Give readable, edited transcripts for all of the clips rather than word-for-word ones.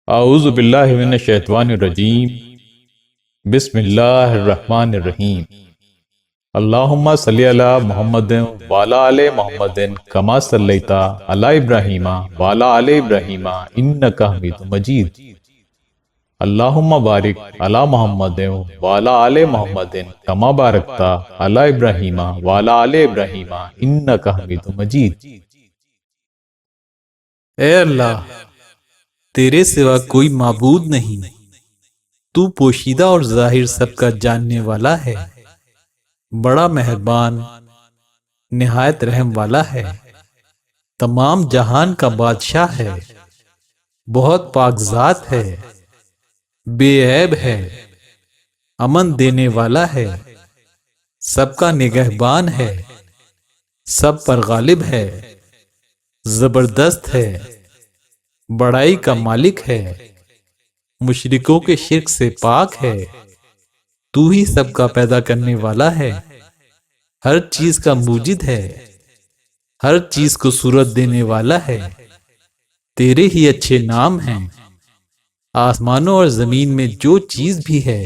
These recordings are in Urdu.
اعوذ باللہ من الشیطان الرجیم بسم اللہ الرحمن الرحیم اللہم صلی علی محمد وعلی آل محمد کما صلیت علی ابراہیم وعلی آل ابراہیم انک حمید مجید اللہم بارک علی محمد وعلی آل محمد کما بارکت علی ابراہیم وعلی آل ابراہیم انک حمید مجید۔ اے اللہ، تیرے سوا کوئی معبود نہیں، تو پوشیدہ اور ظاہر سب کا جاننے والا ہے، بڑا مہربان نہایت رحم والا ہے، تمام جہان کا بادشاہ ہے، بہت پاک ذات ہے، بے عیب ہے، امن دینے والا ہے، سب کا نگہبان ہے، سب پر غالب ہے، زبردست ہے، بڑائی کا مالک ہے، مشرکوں کے شرک سے پاک ہے، تو ہی سب کا پیدا کرنے والا ہے، ہر چیز کا موجد ہے، ہر چیز کو صورت دینے والا ہے، تیرے ہی اچھے نام ہیں، آسمانوں اور زمین میں جو چیز بھی ہے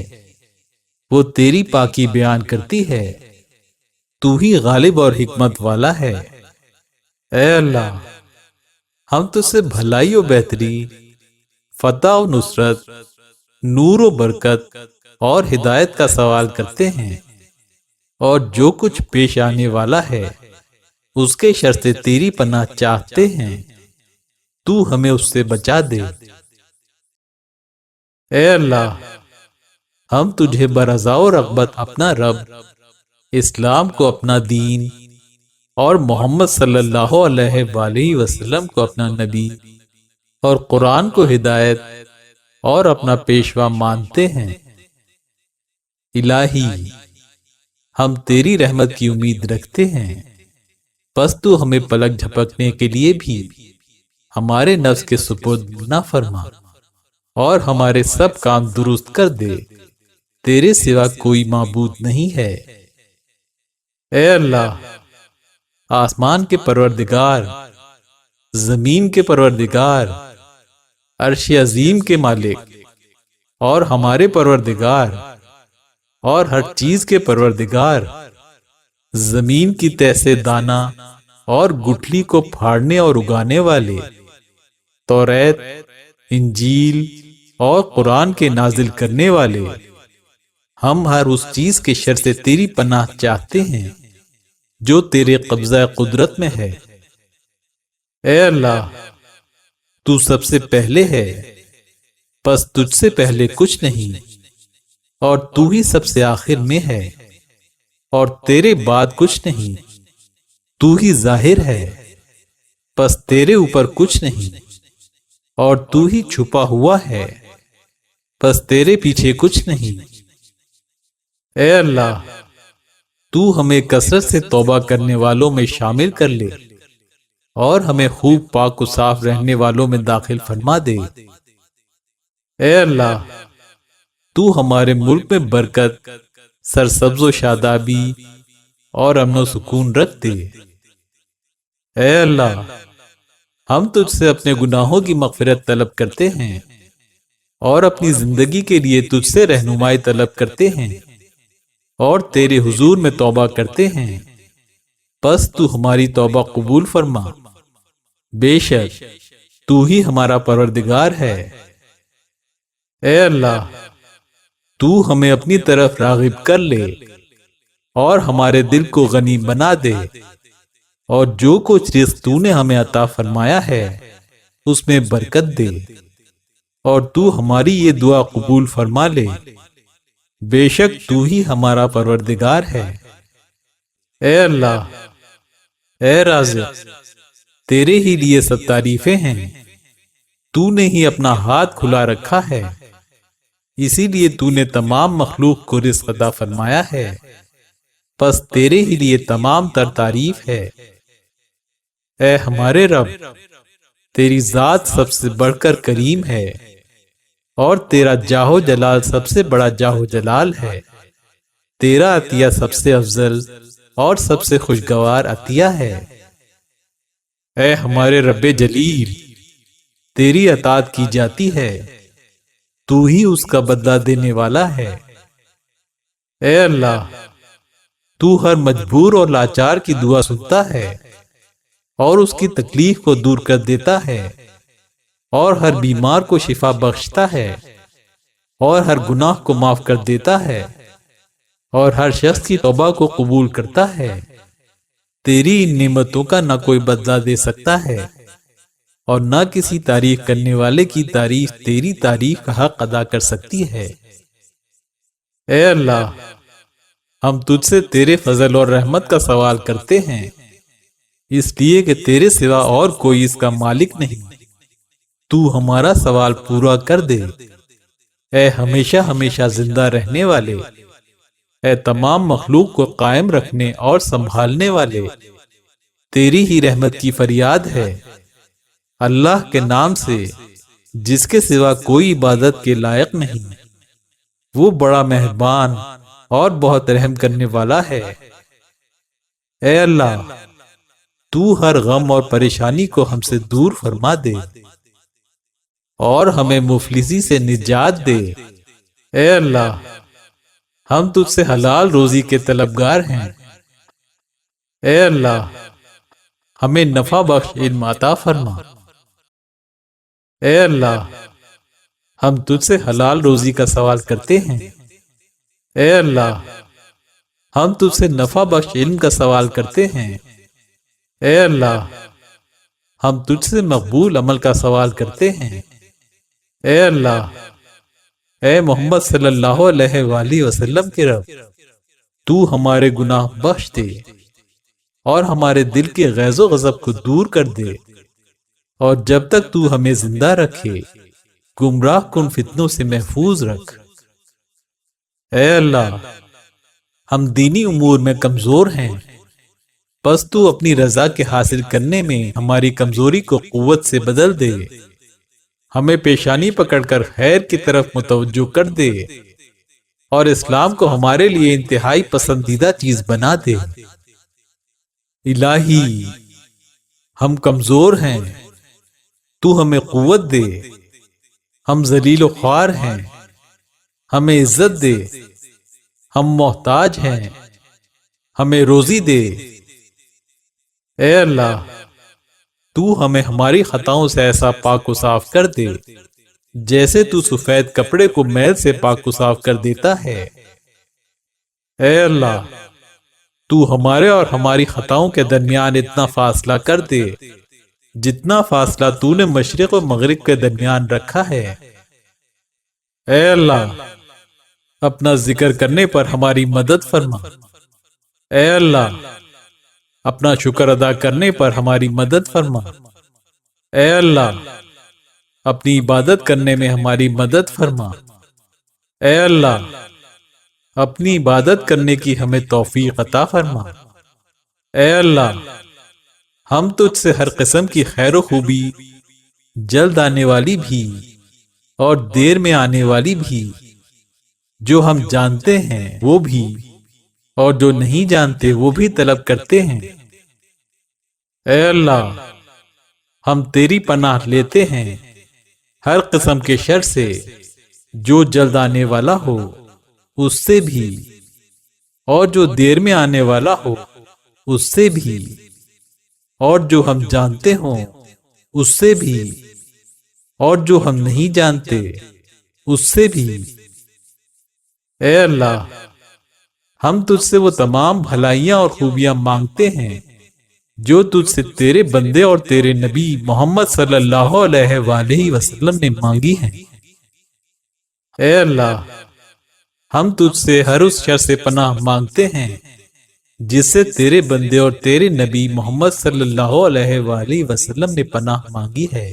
وہ تیری پاکی بیان کرتی ہے، تو ہی غالب اور حکمت والا ہے۔ اے اللہ، ہم تجھ سے بھلائی و بہتری، فتح و نصرت، نور و برکت اور ہدایت کا سوال کرتے ہیں، اور جو کچھ پیش آنے والا ہے اس کے شر سے تیری پناہ چاہتے ہیں، تو ہمیں اس سے بچا دے۔ اے اللہ، ہم تجھے برضا و رغبت اپنا رب، اسلام کو اپنا دین اور محمد صلی اللہ علیہ وآلہ وسلم کو اپنا نبی اور قرآن کو ہدایت اور اپنا پیشوا مانتے ہیں۔ الہی، ہم تیری رحمت کی امید رکھتے ہیں، پس تو ہمیں پلک جھپکنے کے لیے بھی ہمارے نفس کے سپرد نہ فرما اور ہمارے سب کام درست کر دے، تیرے سوا کوئی معبود نہیں ہے۔ اے اللہ، آسمان کے پروردگار، زمین کے پروردگار، عرش عظیم کے مالک اور ہمارے پروردگار اور ہر چیز کے پروردگار، زمین کی تہ سے دانہ اور گٹھلی کو پھاڑنے اور اگانے والے، توریت، انجیل اور قرآن کے نازل کرنے والے، ہم ہر اس چیز کے شر سے تیری پناہ چاہتے ہیں جو تیرے قبضہ قدرت میں ہے۔ اے اللہ، تو سب سے پہلے ہے، پس تجھ سے پہلے کچھ نہیں، اور تو ہی سب سے آخر میں ہے، اور تیرے بعد کچھ نہیں، تو ہی ظاہر ہے، پس تیرے اوپر کچھ نہیں، اور تو ہی چھپا ہوا ہے، پس تیرے پیچھے کچھ نہیں۔ اے اللہ، تو ہمیں کثرت سے توبہ کرنے والوں میں شامل کر لے اور ہمیں خوب پاک و صاف رہنے والوں میں داخل فرما دے۔ اے اللہ، تو ہمارے ملک میں برکت، سرسبز و شادابی اور امن و سکون رکھ دے۔ اے اللہ، ہم تجھ سے اپنے گناہوں کی مغفرت طلب کرتے ہیں اور اپنی زندگی کے لیے تجھ سے رہنمائی طلب کرتے ہیں اور تیرے حضور میں توبہ کرتے ہیں، پس تو ہماری توبہ قبول فرما، بے شک تو ہی ہمارا پروردگار ہے۔ اے اللہ، تو ہمیں اپنی طرف راغب کر لے اور ہمارے دل کو غنی بنا دے، اور جو کچھ رزق تو نے ہمیں عطا فرمایا ہے اس میں برکت دے، اور تو ہماری یہ دعا قبول فرما لے، بے شک تو ہی ہمارا پروردگار ہے۔ اے اللہ، اے رازق، تیرے ہی لیے سب تعریفیں ہیں، تو نے ہی اپنا ہاتھ کھلا رکھا ہے، اسی لیے تو نے تمام مخلوق کو رزق عطا فرمایا ہے، پس تیرے ہی لیے تمام تر تعریف ہے۔ اے ہمارے رب، تیری ذات سب سے بڑھ کر کریم ہے، اور تیرا جاہ و جلال سب سے بڑا جاہ و جلال ہے، تیرا عطیہ سب سے افضل اور سب سے خوشگوار عطیہ ہے۔ اے ہمارے رب جلیل، تیری اطاعت کی جاتی ہے تو ہی اس کا بدلہ دینے والا ہے۔ اے اللہ، تو ہر مجبور اور لاچار کی دعا سنتا ہے اور اس کی تکلیف کو دور کر دیتا ہے، اور ہر بیمار کو شفا بخشتا ہے، اور ہر گناہ کو معاف کر دیتا ہے، اور ہر شخص کی توبہ کو قبول کرتا ہے۔ تیری ان نعمتوں کا نہ کوئی بدلہ دے سکتا ہے، اور نہ کسی تعریف کرنے والے کی تعریف تیری تعریف کا حق ادا کر سکتی ہے۔ اے اللہ، ہم تجھ سے تیرے فضل اور رحمت کا سوال کرتے ہیں، اس لیے کہ تیرے سوا اور کوئی اس کا مالک نہیں۔ تو ہمارا سوال پورا کر دے، اے ہمیشہ ہمیشہ زندہ رہنے والے، اے تمام مخلوق کو قائم رکھنے اور سنبھالنے والے۔ تیری ہی رحمت کی فریاد ہے، اللہ کے نام سے جس کے سوا کوئی عبادت کے لائق نہیں۔ وہ بڑا مہربان اور بہت رحم کرنے والا ہے۔ اے اللہ، تو ہر غم اور پریشانی کو ہم سے دور فرما دے اور ہمیں مفلسی سے نجات دے۔ اے اللہ، ہم تجھ سے حلال روزی کے طلبگار ہیں۔ اے اللہ، ہمیں نفع بخش علم عطا فرما۔ اے اللہ، ہم تجھ سے حلال روزی کا سوال کرتے ہیں۔ اے اللہ، ہم تجھ سے نفع بخش علم کا سوال کرتے ہیں۔ اے اللہ، ہم تجھ سے مقبول عمل کا سوال کرتے ہیں۔ اے اللہ، اے محمد صلی اللہ علیہ وآلہ وسلم کے رب، تو ہمارے گناہ بخش دے اور ہمارے دل کے غیظ و غضب کو دور کر دے، اور جب تک تو ہمیں زندہ رکھے گمراہ کن فتنوں سے محفوظ رکھ۔ اے اللہ، ہم دینی امور میں کمزور ہیں، پس تو اپنی رضا کے حاصل کرنے میں ہماری کمزوری کو قوت سے بدل دے، ہمیں پیشانی پکڑ کر خیر کی طرف متوجہ کر دے اور اسلام کو ہمارے لیے انتہائی پسندیدہ چیز بنا دے۔ الہی، ہم کمزور ہیں، تو ہمیں قوت دے، ہم ذلیل و خوار ہیں، ہمیں عزت دے، ہم محتاج ہیں، ہمیں روزی دے۔ اے اللہ، تو ہمیں ہماری خطاؤں سے ایسا پاک و صاف کر دے جیسے تو سفید کپڑے کو میل سے پاک و صاف کر دیتا ہے۔ اے اللہ، تو ہمارے اور ہماری خطاؤں کے درمیان اتنا فاصلہ کر دے جتنا فاصلہ تو نے مشرق و مغرب کے درمیان رکھا ہے۔ اے اللہ، اپنا ذکر کرنے پر ہماری مدد فرما۔ اے اللہ، اپنا شکر ادا کرنے پر ہماری مدد فرما۔ اے اللہ، اپنی عبادت کرنے میں ہماری مدد فرما۔ اے اللہ، اپنی عبادت کرنے کی ہمیں توفیق عطا فرما۔ اے اللہ، ہم تجھ سے ہر قسم کی خیر و خوبی، جلد آنے والی بھی اور دیر میں آنے والی بھی، جو ہم جانتے ہیں وہ بھی اور جو نہیں جانتے وہ بھی طلب کرتے ہیں۔ اے اللہ، ہم تیری پناہ لیتے ہیں ہر قسم کے شر سے، جو جلد آنے والا ہو اس سے بھی اور جو دیر میں آنے والا ہو اس سے بھی، اور جو ہم جانتے ہوں اس سے بھی اور جو ہم نہیں جانتے اس سے بھی۔ اے اللہ، ہم تجھ سے وہ تمام بھلائیاں اور خوبیاں مانگتے ہیں جو تجھ سے تیرے بندے اور تیرے نبی محمد صلی اللہ علیہ وآلہ وسلم نے مانگی ہیں۔ اے اللہ، ہم تجھ سے ہر اس شر سے پناہ مانگتے ہیں جس سے تیرے بندے اور تیرے نبی محمد صلی اللہ علیہ وآلہ وسلم نے پناہ مانگی ہے،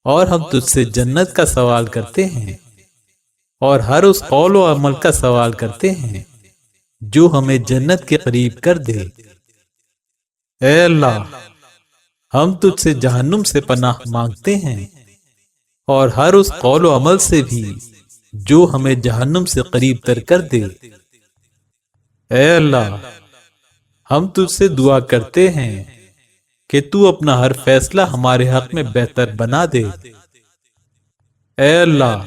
اور ہم تجھ سے جنت کا سوال کرتے ہیں اور ہر اس قول و عمل کا سوال کرتے ہیں جو ہمیں جنت کے قریب کر دے۔ اے اللہ، ہم تجھ سے جہنم سے پناہ مانگتے ہیں اور ہر اس قول و عمل سے بھی جو ہمیں جہنم سے قریب تر کر دے۔ اے اللہ، ہم تجھ سے دعا کرتے ہیں کہ تو اپنا ہر فیصلہ ہمارے حق میں بہتر بنا دے۔ اے اللہ،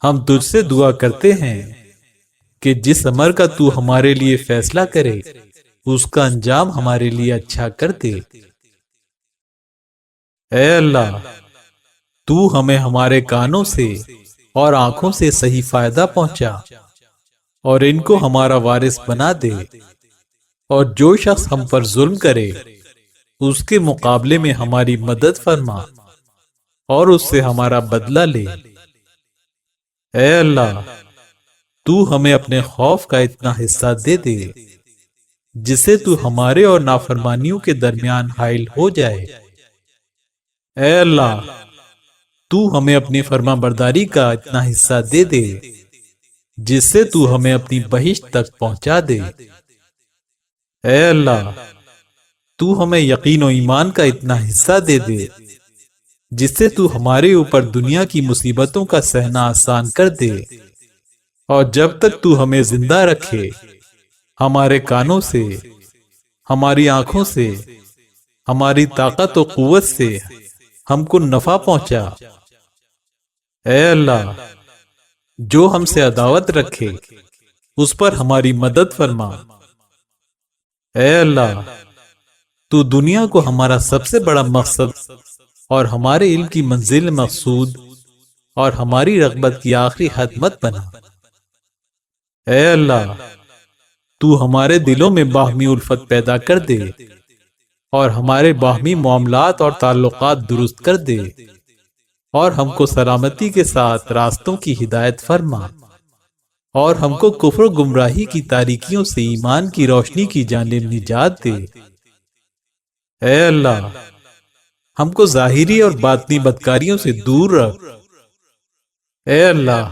ہم تجھ سے دعا کرتے ہیں کہ جس امر کا تو ہمارے لیے فیصلہ کرے اس کا انجام ہمارے لیے اچھا کر دے۔ اے اللہ، تو ہمیں ہمارے کانوں سے اور آنکھوں سے صحیح فائدہ پہنچا اور ان کو ہمارا وارث بنا دے، اور جو شخص ہم پر ظلم کرے اس کے مقابلے میں ہماری مدد فرما اور اس سے ہمارا بدلہ لے۔ اے اللہ، تو ہمیں اپنے خوف کا اتنا حصہ دے دے جس سے تو ہمارے اور نافرمانیوں کے درمیان حائل ہو جائے۔ اے اللہ، تو ہمیں اپنی فرما برداری کا اتنا حصہ دے دے جس سے تو ہمیں اپنی بہشت تک پہنچا دے۔ اے اللہ، تو ہمیں یقین و ایمان کا اتنا حصہ دے دے جس سے تو ہمارے اوپر دنیا کی مصیبتوں کا سہنا آسان کر دے، اور جب تک تو ہمیں زندہ رکھے ہمارے کانوں سے، ہماری آنکھوں سے، ہماری طاقت و قوت سے ہم کو نفع پہنچا۔ اے اللہ، جو ہم سے عداوت رکھے اس پر ہماری مدد فرما۔ اے اللہ، تو دنیا کو ہمارا سب سے بڑا مقصد اور ہمارے علم کی منزل مقصود اور ہماری رغبت کی آخری حد مت بنا۔ اے اللہ، تو ہمارے دلوں میں باہمی الفت پیدا کر دے اور ہمارے باہمی معاملات اور تعلقات درست کر دے، اور ہم کو سلامتی کے ساتھ راستوں کی ہدایت فرما، اور ہم کو کفر و گمراہی کی تاریکیوں سے ایمان کی روشنی کی جانب نجات دے۔ اے اللہ، ہم کو ظاہری اور باطنی بدکاریوں سے دور رکھ۔ اے اللہ،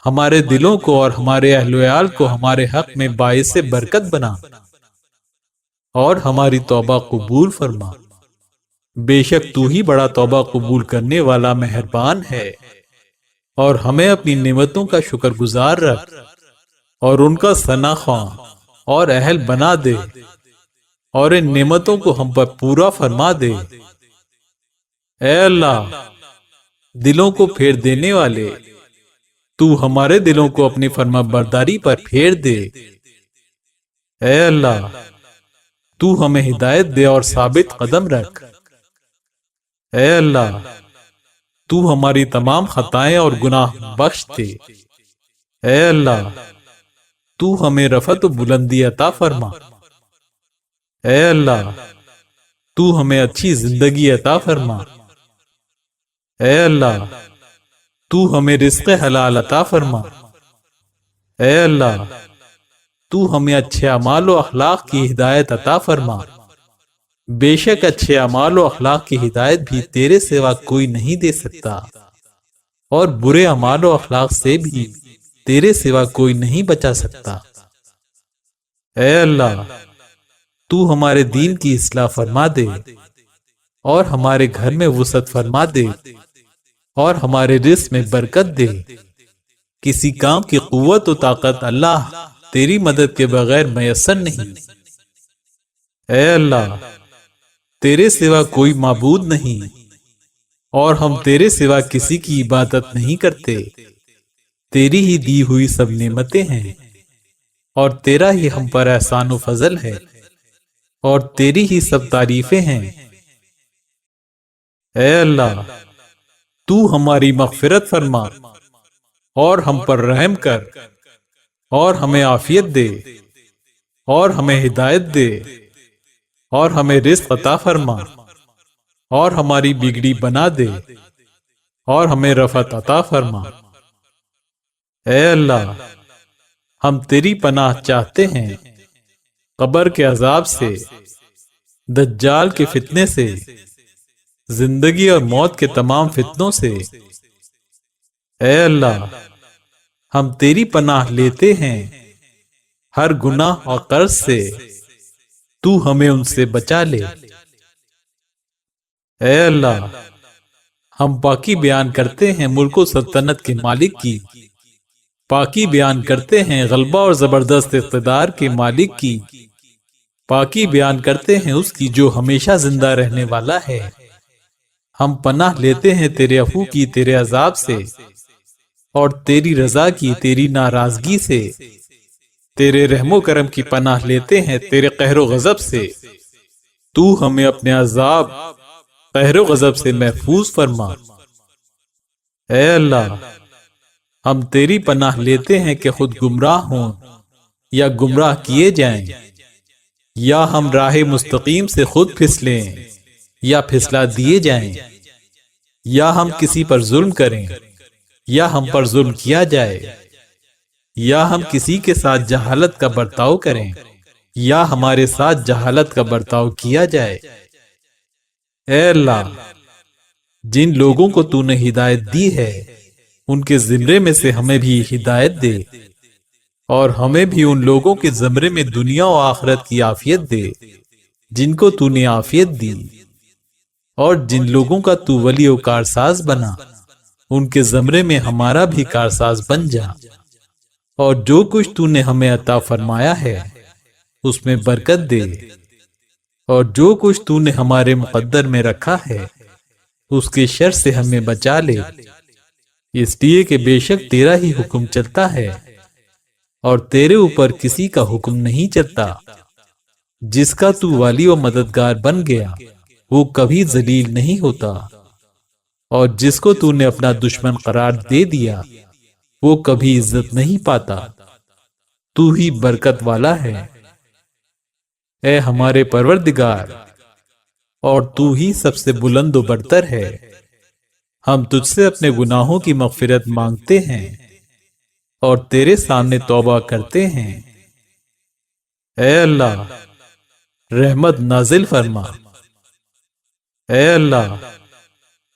ہمارے دلوں کو اور ہمارے اہل وعیال کو ہمارے حق میں باعث برکت بنا اور ہماری توبہ قبول فرما۔ بے شک تو ہی بڑا توبہ قبول کرنے والا مہربان ہے، اور ہمیں اپنی نعمتوں کا شکر گزار رکھ اور ان کا ثنا خواں اور اہل بنا دے، اور ان نعمتوں کو ہم پر پورا فرما دے۔ اے اللہ، دلوں کو پھیر دینے والے، تو ہمارے دلوں کو اپنی فرما برداری پر پھیر دے۔ اے اللہ، تو ہمیں ہدایت دے اور ثابت قدم رکھ۔ اے اللہ، تو ہماری تمام خطائیں اور گناہ بخش دے۔ اے اللہ، تو ہمیں رفعت و بلندی عطا فرما۔ اے اللہ، تو ہمیں اچھی زندگی عطا فرما۔ اے اللہ، تو ہمیں رزق حلال عطا فرما۔ اے اللہ، تو ہمیں اچھے اعمال و اخلاق کی ہدایت عطا فرما۔ بے شک اچھے اعمال و اخلاق کی ہدایت بھی تیرے سوا کوئی نہیں دے سکتا، اور برے اعمال و اخلاق سے بھی تیرے سوا کوئی نہیں بچا سکتا۔ اے اللہ، تو ہمارے دین کی اصلاح فرما دے اور ہمارے گھر میں وسعت فرما دے اور ہمارے رزق میں برکت دے۔ کسی کام کی قوت و طاقت اللہ تیری مدد کے بغیر میسر نہیں۔ اے اللہ، تیرے سوا کوئی معبود نہیں، اور ہم تیرے سوا کسی کی عبادت نہیں کرتے۔ تیری ہی دی ہوئی سب نعمتیں ہیں، اور تیرا ہی ہم پر احسان و فضل ہے، اور تیری ہی سب تعریفیں ہیں۔ اے اللہ، تو ہماری مغفرت فرما اور ہم پر رحم کر، اور ہمیں عافیت دے، اور ہمیں ہدایت دے، اور ہمیں رزق عطا فرما، اور ہماری بگڑی بنا دے، اور ہمیں رفعت عطا فرما۔ اے اللہ، ہم تیری پناہ چاہتے ہیں قبر کے عذاب سے، دجال کے فتنے سے، زندگی اور موت کے تمام فتنوں سے۔ اے اللہ، ہم تیری پناہ لیتے ہیں ہر گناہ اور قرض سے، تو ہمیں ان سے بچا لے۔ اے اللہ، ہم پاکی بیان کرتے ہیں ملک و سلطنت کے مالک کی، پاکی بیان کرتے ہیں غلبہ اور زبردست اقتدار کے مالک کی، پاکی بیان کرتے ہیں اس کی جو ہمیشہ زندہ رہنے والا ہے۔ ہم پناہ لیتے ہیں تیرے عفو کی، تیرے عذاب سے، اور تیری رضا کی، تیری ناراضگی سے۔ تیرے رحم و کرم کی پناہ لیتے ہیں تیرے قہر و غضب سے۔ تو ہمیں اپنے عذاب، قہر و غضب سے محفوظ فرما۔ اے اللہ، ہم تیری پناہ لیتے ہیں کہ خود گمراہ ہوں یا گمراہ کیے جائیں، یا ہم راہ مستقیم سے خود پھسلیں یا پھسلا دیے جائیں، یا ہم کسی پر ظلم کریں یا ہم پر ظلم کیا جائے، یا ہم کسی کے ساتھ جہالت کا برتاؤ کریں یا ہمارے ساتھ جہالت کا برتاؤ کیا جائے۔ اے اللہ، جن لوگوں کو تو نے ہدایت دی ہے ان کے زمرے میں سے ہمیں بھی ہدایت دے، اور ہمیں بھی ان لوگوں کے زمرے میں دنیا و آخرت کی عافیت دے جن کو تو نے عافیت دی، اور جن لوگوں کا تو ولی و کارساز بنا ان کے زمرے میں ہمارا بھی کارساز بن جا، اور جو کچھ تو نے ہمیں عطا فرمایا ہے اس میں برکت دے، اور جو کچھ تو نے ہمارے مقدر میں رکھا ہے اس کے شر سے ہمیں بچا لے، اس لیے کہ بے شک تیرا ہی حکم چلتا ہے اور تیرے اوپر کسی کا حکم نہیں چلتا۔ جس کا تو والی و مددگار بن گیا وہ کبھی ذلیل نہیں ہوتا، اور جس کو تو نے اپنا دشمن قرار دے دیا وہ کبھی عزت نہیں پاتا۔ تو ہی برکت والا ہے، اے ہمارے پروردگار، اور تو ہی سب سے بلند و برتر ہے۔ ہم تجھ سے اپنے گناہوں کی مغفرت مانگتے ہیں اور تیرے سامنے توبہ کرتے ہیں۔ اے اللہ، رحمت نازل فرما۔ اے اللہ،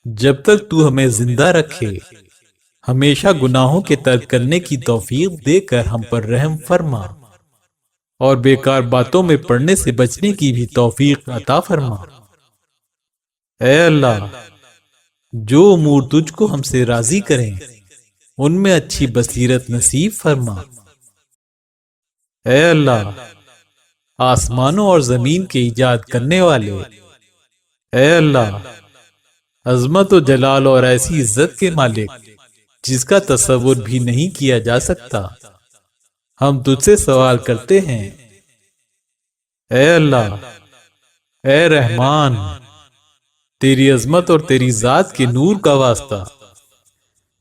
جب تک تو ہمیں زندہ رکھے ہمیشہ گناہوں کے ترک کرنے کی توفیق دے کر ہم پر رحم فرما، اور بیکار باتوں میں پڑنے سے بچنے کی بھی توفیق عطا فرما۔ اے اللہ، جو امور تجھ کو ہم سے راضی کریں ان میں اچھی بصیرت نصیب فرما۔ اے اللہ، آسمانوں اور زمین کے ایجاد کرنے والے، اے اللہ، عظمت و جلال اور ایسی عزت کے مالک جس کا تصور بھی نہیں کیا جا سکتا، ہم تجھ سے سوال کرتے ہیں۔ اے اللہ، اے رحمان، تیری عظمت اور تیری ذات کے نور کا واسطہ،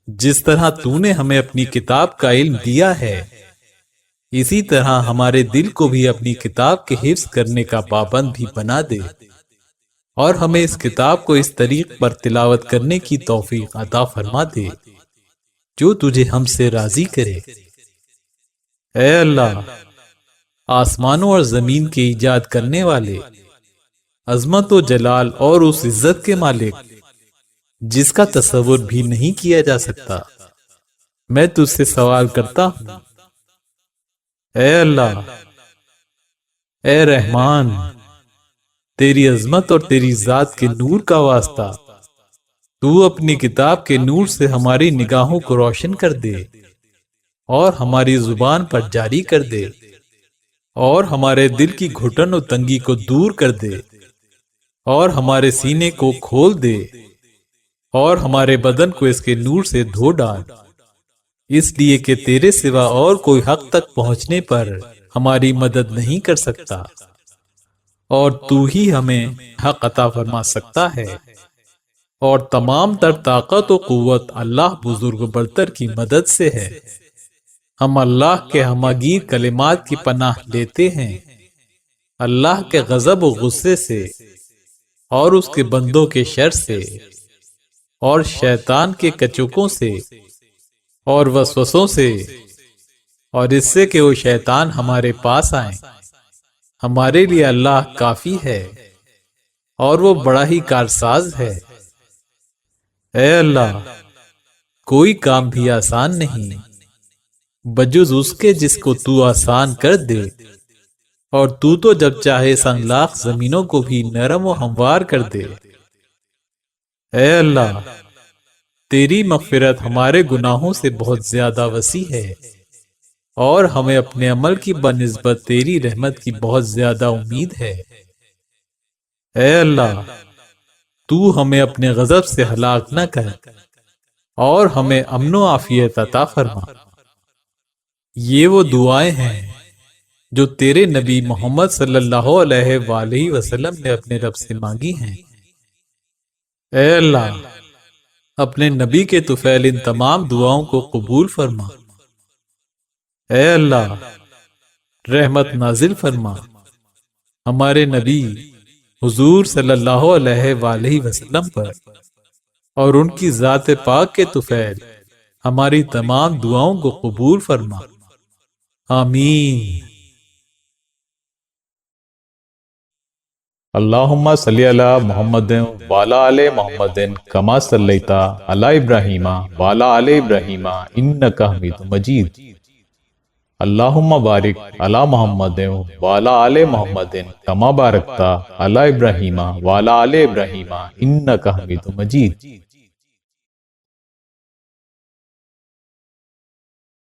جس طرح تو نے ہمیں اپنی کتاب کا علم دیا ہے اسی طرح ہمارے دل کو بھی اپنی کتاب کے حفظ کرنے کا پابند بھی بنا دے، اور ہمیں اس کتاب کو اس طریق پر تلاوت کرنے کی توفیق عطا فرما دے جو تجھے ہم سے راضی کرے۔ اے اللہ، آسمانوں اور زمین کے ایجاد کرنے والے، عظمت و جلال اور اس عزت کے مالک جس کا تصور بھی نہیں کیا جا سکتا، میں تجھ سے سوال کرتا ہوں۔ اے اللہ، اے رحمان، تیری عظمت اور تیری ذات کے نور کا واسطہ، تو اپنی کتاب کے نور سے ہماری نگاہوں کو روشن کر دے، اور ہماری زبان پر جاری کر دے، اور ہمارے دل کی گھٹن و تنگی کو دور کر دے، اور ہمارے سینے کو کھول دے، اور ہمارے بدن کو اس کے نور سے دھو ڈال، اس لیے کہ تیرے سوا اور کوئی حق تک پہنچنے پر ہماری مدد نہیں کر سکتا، اور تو ہی ہمیں حق عطا فرما سکتا ہے، اور تمام تر طاقت و قوت اللہ بزرگ و برتر کی مدد سے ہے۔ ہم اللہ کے ہماگیر کلمات کی پناہ لیتے ہیں، اللہ کے غضب و غصے سے، اور اس کے بندوں کے شر سے، اور شیطان کے کچوکوں سے اور وسوسوں سے، اور اس سے کہ وہ شیطان ہمارے پاس آئیں۔ ہمارے لیے اللہ کافی ہے اور وہ بڑا ہی کارساز ہے۔ اے اللہ، کوئی کام بھی آسان نہیں بجز اس کے جس کو تو آسان کر دے، اور تو جب چاہے سنگلاخ زمینوں کو بھی نرم و ہموار کر دے۔ اے اللہ، تیری مغفرت ہمارے گناہوں سے بہت زیادہ وسیع ہے، اور ہمیں اپنے عمل کی بنسبت تیری رحمت کی بہت زیادہ امید ہے۔ اے اللہ، تو ہمیں اپنے غضب سے ہلاک نہ کر اور ہمیں امن و عافیت عطا فرما۔ یہ وہ دعائیں ہیں جو تیرے نبی محمد صلی اللہ علیہ وآلہ وسلم نے اپنے رب سے مانگی ہیں۔ اے اللہ، اپنے نبی کے طفیل ان تمام دعاؤں کو قبول فرما۔ اے اللہ، رحمت نازل فرما ہمارے نبی حضور صلی اللہ علیہ وآلہ وسلم پر، اور ان کی ذات پاک کے طفیل ہماری تمام دعاؤں کو قبول فرما۔ آمین۔ اللہم صلی علی محمد وعلی آل محمد کما صلیت علی ابراہیم وعلی آل ابراہیم انک حمید مجید۔ اللہم بارک علی محمد وعلی آل محمد کما بارکت علی ابراہیم وعلی آل ابراہیم انک حمید مجید۔